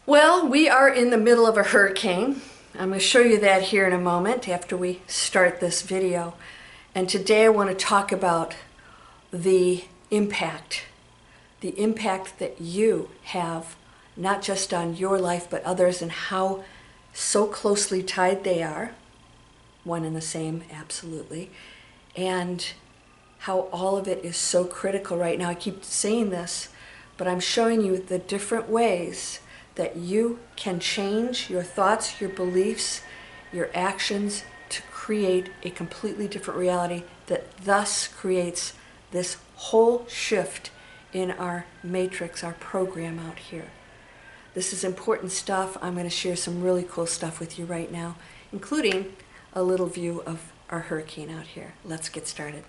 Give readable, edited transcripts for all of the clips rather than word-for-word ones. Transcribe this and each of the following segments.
Well, we are in the middle of a hurricane. I'm going to show you that here in a moment after we start this video. And today I want to talk about the impact that you have, not just on your life but others, and how so closely tied they are, one and the same, absolutely, and how all of it is so critical right now. I keep saying this, but I'm showing you the different ways that you can change your thoughts, your beliefs, your actions to create a completely different reality that thus creates this whole shift in our matrix, our program out here. This is important stuff. I'm going to share some really cool stuff with you right now, including a little view of our hurricane out here. Let's get started.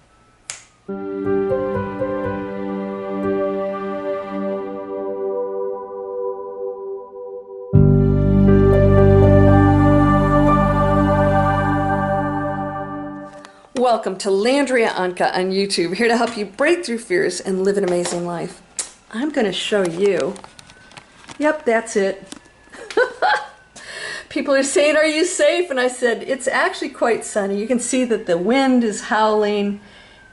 Welcome to Landria Onkka on YouTube, here to help you break through fears and live an amazing life. I'm going to show you, yep, that's it. People are saying, are you safe? And I said, it's actually quite sunny. You can see that the wind is howling.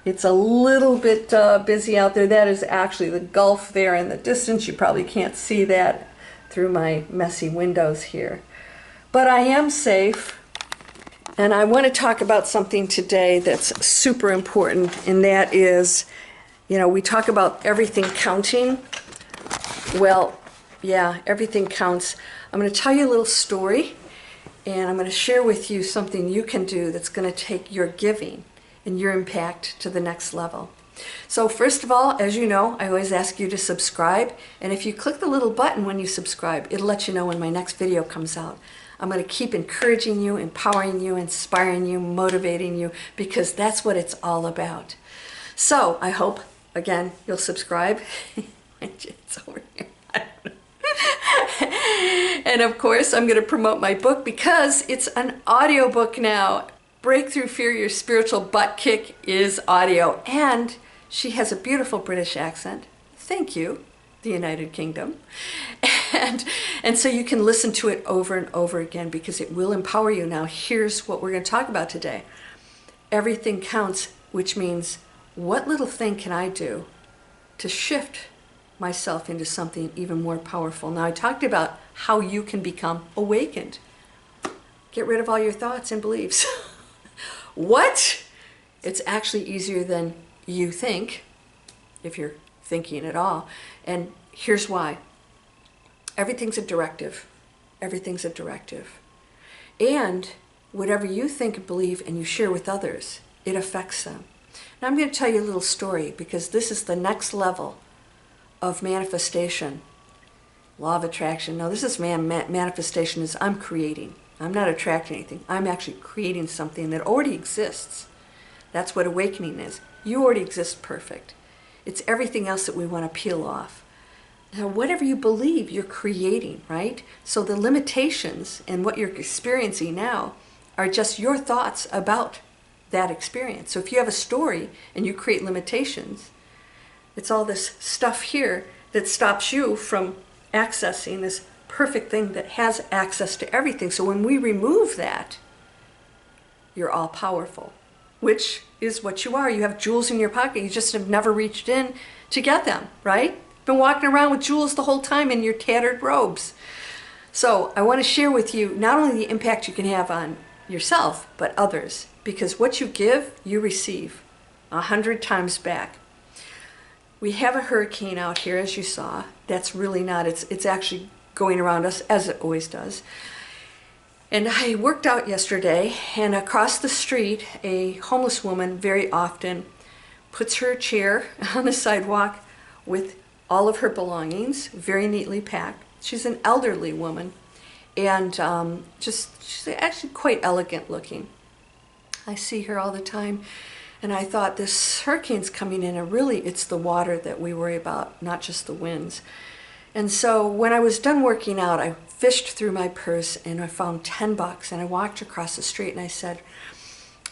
It's a little bit busy out there. That is actually the Gulf there in the distance. You probably can't see that through my messy windows here. But I am safe. And I want to talk about something today that's super important, and that is, we talk about everything counting. Well, yeah, everything counts. I'm going to tell you a little story, and I'm going to share with you something you can do that's going to take your giving and your impact to the next level. So first of all, as you know, I always ask you to subscribe, and if you click the little button when you subscribe, it'll let you know when my next video comes out. I'm going to keep encouraging you, empowering you, inspiring you, motivating you, because that's what it's all about. So I hope, again, you'll subscribe. It's over here. And of course, I'm going to promote my book because it's an audiobook now. Breakthrough Fear, Your Spiritual Butt Kick is audio. And she has a beautiful British accent. Thank you, the United Kingdom. And so you can listen to it over and over again because it will empower you. Now, here's what we're going to talk about today. Everything counts, which means what little thing can I do to shift myself into something even more powerful? Now, I talked about how you can become awakened. Get rid of all your thoughts and beliefs. What? It's actually easier than you think, if you're thinking at all. And here's why. Everything's a directive. Everything's a directive. And whatever you think and believe and you share with others, it affects them. Now I'm going to tell you a little story because this is the next level of manifestation. Law of attraction. No, this is manifestation is I'm creating. I'm not attracting anything. I'm actually creating something that already exists. That's what awakening is. You already exist perfect. It's everything else that we want to peel off. Now, whatever you believe, you're creating, right? So the limitations and what you're experiencing now are just your thoughts about that experience. So if you have a story and you create limitations, it's all this stuff here that stops you from accessing this perfect thing that has access to everything. So when we remove that, you're all powerful, which is what you are. You have jewels in your pocket. You just have never reached in to get them, right? Been walking around with jewels the whole time in your tattered robes. So I want to share with you not only the impact you can have on yourself, but others. Because what you give, you receive 100 times back. We have a hurricane out here, as you saw. That's really not, it's actually going around us, as it always does. And I worked out yesterday, and across the street, a homeless woman very often puts her chair on the sidewalk with all of her belongings, very neatly packed. She's an elderly woman, and she's actually quite elegant looking. I see her all the time, and I thought, this hurricane's coming in, and really it's the water that we worry about, not just the winds. And so when I was done working out, I fished through my purse, and I found $10, and I walked across the street, and I said,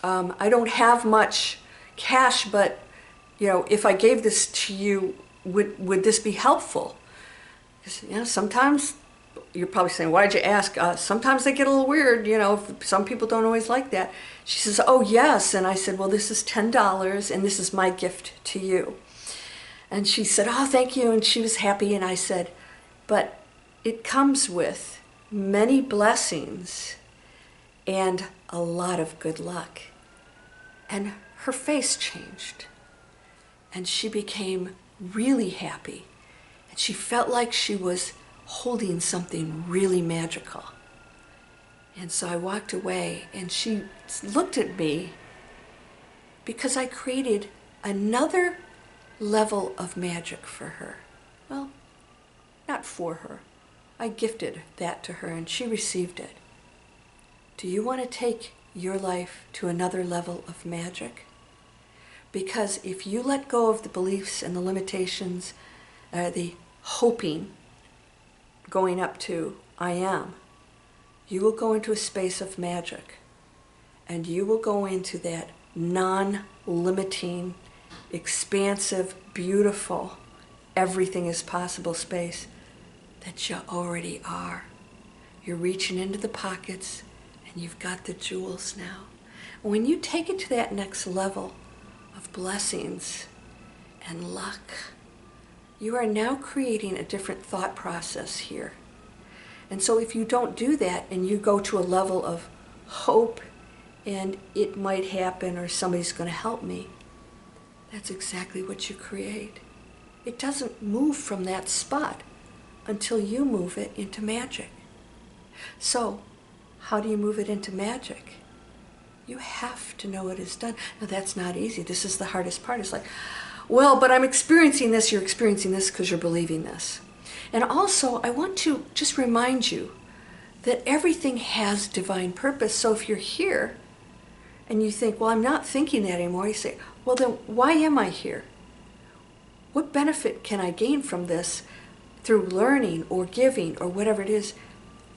I don't have much cash, but if I gave this to you, would this be helpful? Because, sometimes you're probably saying, why'd you ask? Sometimes they get a little weird, you know, some people don't always like that. She says, oh yes. And I said, well, this is $10 and this is my gift to you. And she said, oh, thank you. And she was happy. And I said, but it comes with many blessings and a lot of good luck. And her face changed. And she became really happy. And she felt like she was holding something really magical. And so I walked away, and she looked at me because I created another level of magic for her. Well, not for her. I gifted that to her, and she received it. Do you want to take your life to another level of magic? Because if you let go of the beliefs and the limitations, the hoping, going up to I am, you will go into a space of magic, and you will go into that non-limiting, expansive, beautiful, everything is possible space that you already are. You're reaching into the pockets, and you've got the jewels now. When you take it to that next level of blessings and luck, you are now creating a different thought process here. And so if you don't do that and you go to a level of hope and it might happen or somebody's going to help me, that's exactly what you create. It doesn't move from that spot until you move it into magic. So how do you move it into magic? You have to know it is done. Now that's not easy. This is the hardest part. It's like, well, but I'm experiencing this. You're experiencing this because you're believing this. And also, I want to just remind you that everything has divine purpose. So if you're here and you think, well, I'm not thinking that anymore, you say, well, then why am I here? What benefit can I gain from this through learning or giving or whatever it is?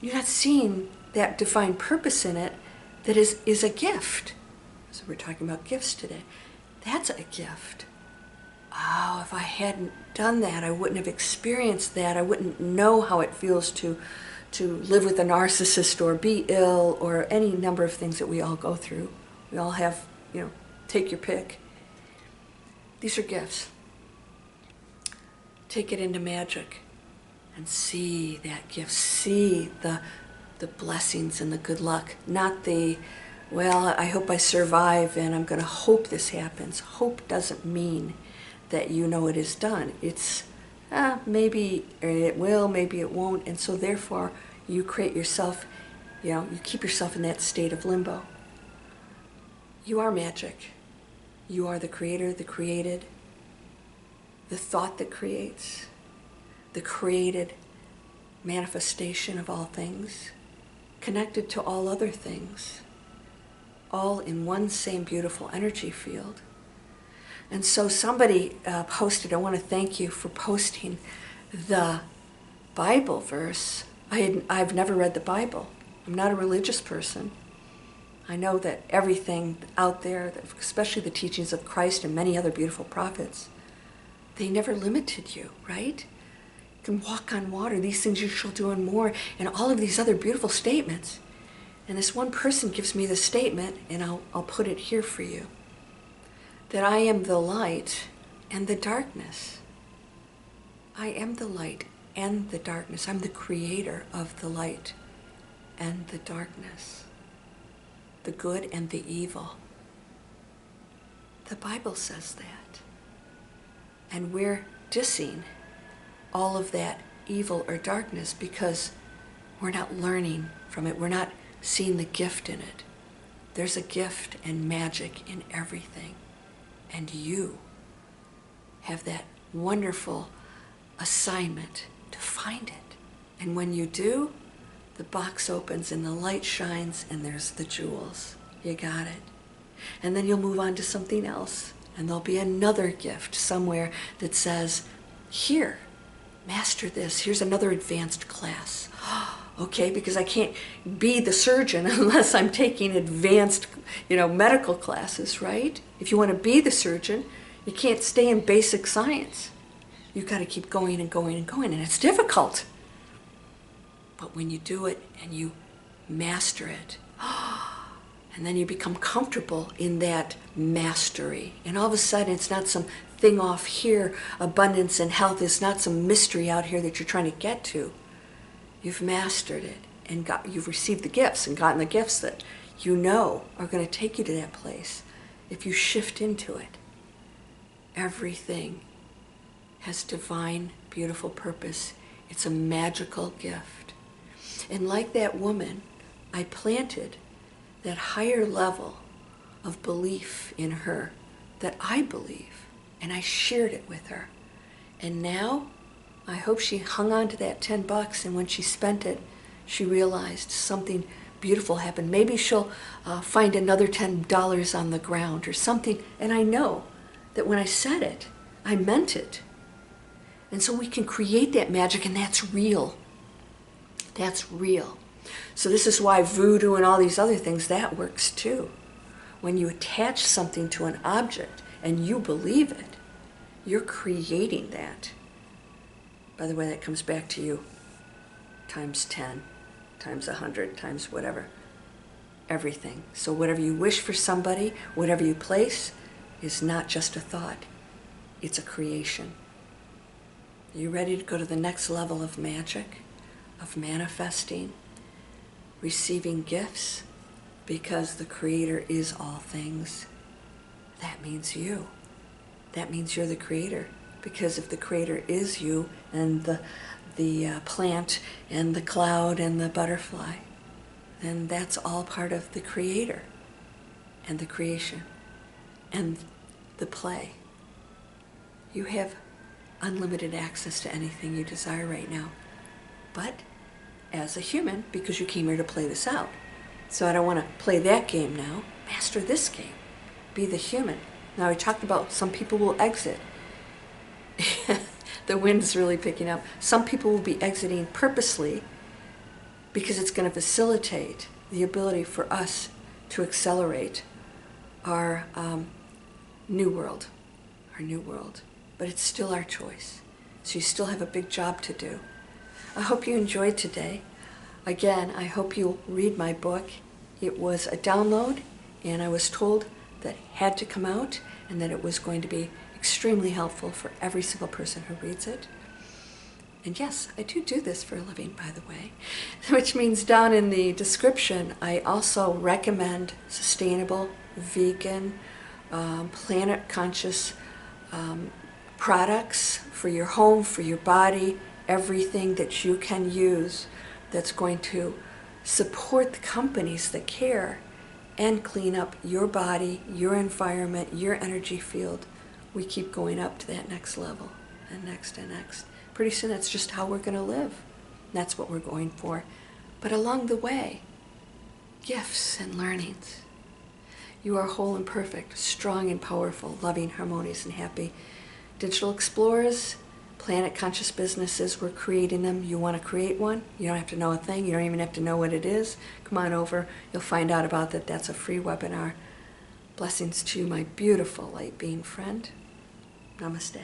You're not seeing that divine purpose in it that is a gift. So we're talking about gifts today. That's a gift. Oh, if I hadn't done that, I wouldn't have experienced that. I wouldn't know how it feels to live with a narcissist or be ill or any number of things that we all go through. We all have, take your pick. These are gifts. Take it into magic and see that gift. See the blessings and the good luck. Not the, well, I hope I survive and I'm going to hope this happens. Hope doesn't mean that you know it is done. It's maybe it will, maybe it won't, and so therefore you create yourself, you keep yourself in that state of limbo. You are magic. You are the creator, the created, the thought that creates, the created manifestation of all things, connected to all other things, all in one same beautiful energy field. And so somebody posted, I want to thank you for posting the Bible verse. I've never read the Bible. I'm not a religious person. I know that everything out there, especially the teachings of Christ and many other beautiful prophets, they never limited you, right? You can walk on water, these things you shall do and more, and all of these other beautiful statements. And this one person gives me the statement, and I'll put it here for you, that I am the light and the darkness. I am the light and the darkness. I'm the creator of the light and the darkness, the good and the evil. The Bible says that. And we're dissing all of that evil or darkness because we're not learning from it. We're not seeing the gift in it. There's a gift and magic in everything. And you have that wonderful assignment to find it. And when you do, the box opens and the light shines and there's the jewels. You got it. And then you'll move on to something else. And there'll be another gift somewhere that says, here, master this. Here's another advanced class. Okay, because I can't be the surgeon unless I'm taking advanced, medical classes, right? If you want to be the surgeon, you can't stay in basic science. You've got to keep going and going and going, and it's difficult. But when you do it and you master it, and then you become comfortable in that mastery, and all of a sudden it's not some thing off here. Abundance and health is not some mystery out here that you're trying to get to. You've mastered it, and you've received the gifts and gotten the gifts that you know are going to take you to that place. If you shift into it, everything has divine, beautiful purpose. It's a magical gift. And like that woman, I planted that higher level of belief in her that I believe, and I shared it with her. And now, I hope she hung on to that $10, and when she spent it, she realized something beautiful happened. Maybe she'll find another $10 on the ground or something. And I know that when I said it, I meant it. And so we can create that magic, and that's real. That's real. So this is why voodoo and all these other things, that works too. When you attach something to an object and you believe it, you're creating that. By the way, that comes back to you times 10, times 100, times whatever. Everything. So whatever you wish for somebody, whatever you place, is not just a thought. It's a creation. Are you ready to go to the next level of magic, of manifesting, receiving gifts? Because the Creator is all things. That means you. That means you're the Creator. Because if the Creator is you, and the plant, and the cloud, and the butterfly, then that's all part of the Creator, and the creation, and the play. You have unlimited access to anything you desire right now. But as a human, because you came here to play this out. So I don't want to play that game now. Master this game. Be the human. Now, we talked about some people will exit. The wind's really picking up. Some people will be exiting purposely because it's going to facilitate the ability for us to accelerate our new world. Our new world. But it's still our choice. So you still have a big job to do. I hope you enjoyed today. Again, I hope you'll read my book. It was a download, and I was told that it had to come out, and that it was going to be extremely helpful for every single person who reads it. And yes, I do this for a living, by the way, which means down in the description, I also recommend sustainable, vegan, planet-conscious products for your home, for your body, everything that you can use that's going to support the companies that care and clean up your body, your environment, your energy field. We keep going up to that next level, and next and next. Pretty soon that's just how we're going to live. That's what we're going for. But along the way, gifts and learnings. You are whole and perfect, strong and powerful, loving, harmonious, and happy. Digital explorers, planet conscious businesses, we're creating them. You want to create one? You don't have to know a thing. You don't even have to know what it is. Come on over. You'll find out about that. That's a free webinar. Blessings to you, my beautiful light being friend. Namaste.